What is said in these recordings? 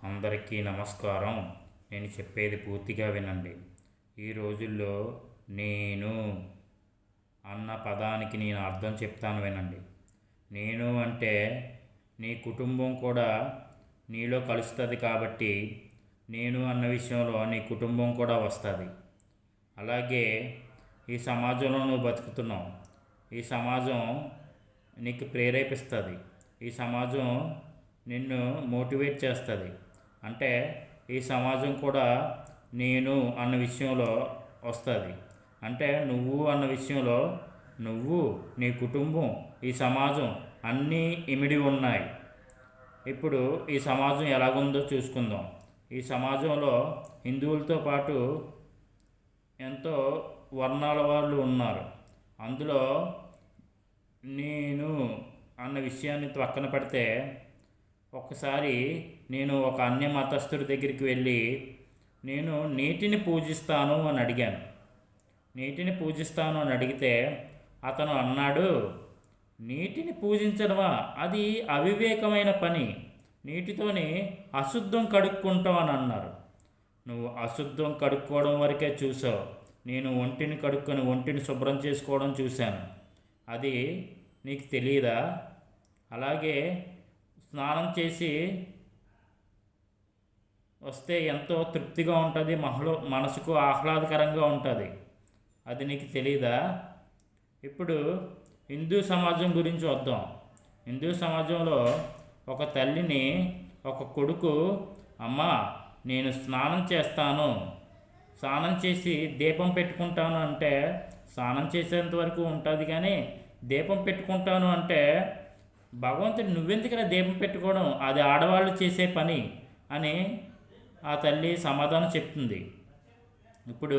అందరికీ నమస్కారం. నేను చెప్పేది పూర్తిగా వినండి. ఈ రోజుల్లో నేను అన్న పదానికి నేను అర్థం చెప్తాను వినండి. నేను అంటే నీ కుటుంబం కూడా నీలో కలుస్తుంది కాబట్టి నేను అన్న విషయంలో నీ కుటుంబం కూడా వస్తుంది. అలాగే ఈ సమాజంలో నువ్వు బతుకుతున్నావు. ఈ సమాజం నీకు ప్రేరేపిస్తుంది. ఈ సమాజం నిన్ను మోటివేట్ చేస్తుంది. అంటే ఈ సమాజం కూడా నేను అన్న విషయంలో వస్తుంది. అంటే నువ్వు అన్న విషయంలో నువ్వు, నీ కుటుంబం, ఈ సమాజం అన్నీ ఇమిడి ఉన్నాయి. ఇప్పుడు ఈ సమాజం ఎలాగుందో చూసుకుందాం. ఈ సమాజంలో హిందువులతో పాటు ఎంతో వర్ణాల వాళ్ళు ఉన్నారు. అందులో నేను అన్న విషయాన్ని పక్కన పెడితే ఒకసారి నేను ఒక అన్య మతస్థుడి దగ్గరికి వెళ్ళి నేను నీటిని పూజిస్తాను అని అడిగాను. నీటిని పూజిస్తాను అని అడిగితే అతను అన్నాడు, నీటిని పూజించడమా, అది అవివేకమైన పని, నీటితోని అశుద్ధం కడుక్కుంటావు అని అన్నారు. నువ్వు అశుద్ధం కడుక్కోవడం వరకే చూసావు. నేను ఒంటిని కడుక్కొని ఒంటిని శుభ్రం చేసుకోవడం చూశాను. అది నీకు తెలియదా? అలాగే స్నానం చేసి వస్తే ఎంతో తృప్తిగా ఉంటుంది, మనసుకు ఆహ్లాదకరంగా ఉంటుంది. అది నీకు తెలీదా? ఇప్పుడు హిందూ సమాజం గురించి వద్దాం. హిందూ సమాజంలో ఒక తల్లిని ఒక కొడుకు, అమ్మా నేను స్నానం చేస్తాను, స్నానం చేసి దీపం పెట్టుకుంటాను అంటే స్నానం చేసేంత వరకు ఉంటుంది, కానీ దీపం పెట్టుకుంటాను అంటే భగవంతుడు నువ్వెందుకైనా దీపం పెట్టుకోవడం, అది ఆడవాళ్ళు చేసే పని అని ఆ తల్లి సమాధానం చెప్తుంది. ఇప్పుడు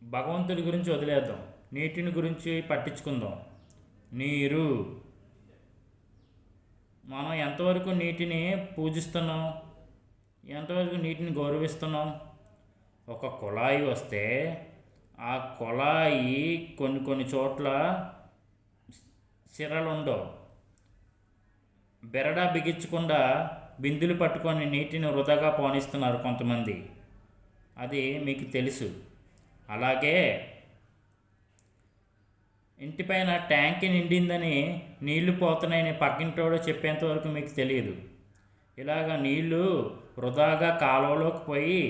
భగవంతుడి గురించి వదిలేద్దాం, నీటిని గురించి పట్టించుకుందాం. నీరు, మనం ఎంతవరకు నీటిని పూజిస్తున్నాం, ఎంతవరకు నీటిని గౌరవిస్తున్నాం? ఒక కుళాయి వస్తే ఆ కుళాయి కొన్ని చోట్ల సిరలు ఉండవు. బెరడా బిగించకుండా బిందులు పట్టుకొని నీటిని వృధాగా పోనిస్తున్నారు కొంతమంది. అది మీకు తెలుసు. అలాగే ఇంటిపైన ట్యాంక్ నిండిందని నీళ్లు పోతున్నాయని పక్కింటోడు చెప్పేంతవరకు మీకు తెలియదు. ఇలాగ నీళ్లు వృధాగా కాలువలోకి పోయి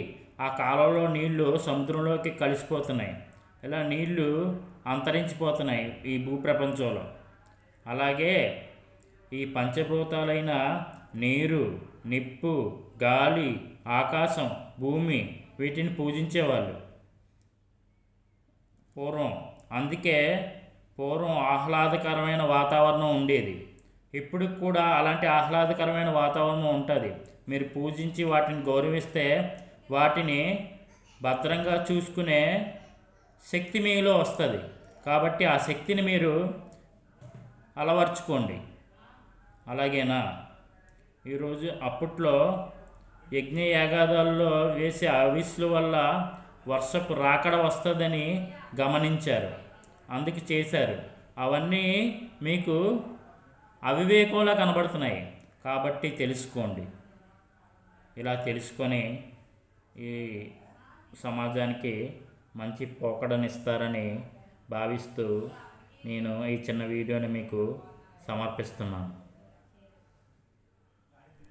ఆ కాలువలో నీళ్లు సముద్రంలోకి కలిసిపోతున్నాయి. ఇలా నీళ్లు అంతరించిపోతున్నాయి ఈ భూప్రపంచంలో. అలాగే ఈ పంచభూతాలైన నీరు, నిప్పు, గాలి, ఆకాశం, భూమి, వీటిని పూజించేవాళ్ళు పూర్వం. అందుకే పూర్వం ఆహ్లాదకరమైన వాతావరణం ఉండేది. ఇప్పుడు కూడా అలాంటి ఆహ్లాదకరమైన వాతావరణం ఉంటుంది. మీరు పూజించి వాటిని గౌరవిస్తే వాటిని భద్రంగా చూసుకునే శక్తి మీలో వస్తుంది. కాబట్టి ఆ శక్తిని మీరు అలవర్చుకోండి. అలాగేనా? ఈరోజు అప్పట్లో యజ్ఞయాగాదాల్లో వేసే ఆవిస్ల వల్ల వర్షపు రాకడ వస్తుందని గమనించారు, అందుకు చేశారు. అవన్నీ మీకు అవివేకంలా కనబడుతున్నాయి. కాబట్టి తెలుసుకోండి. ఇలా తెలుసుకొని ఈ సమాజానికి మంచి పోకడనిస్తారని భావిస్తూ నేను ఈ చిన్న వీడియోని మీకు సమర్పిస్తున్నాను.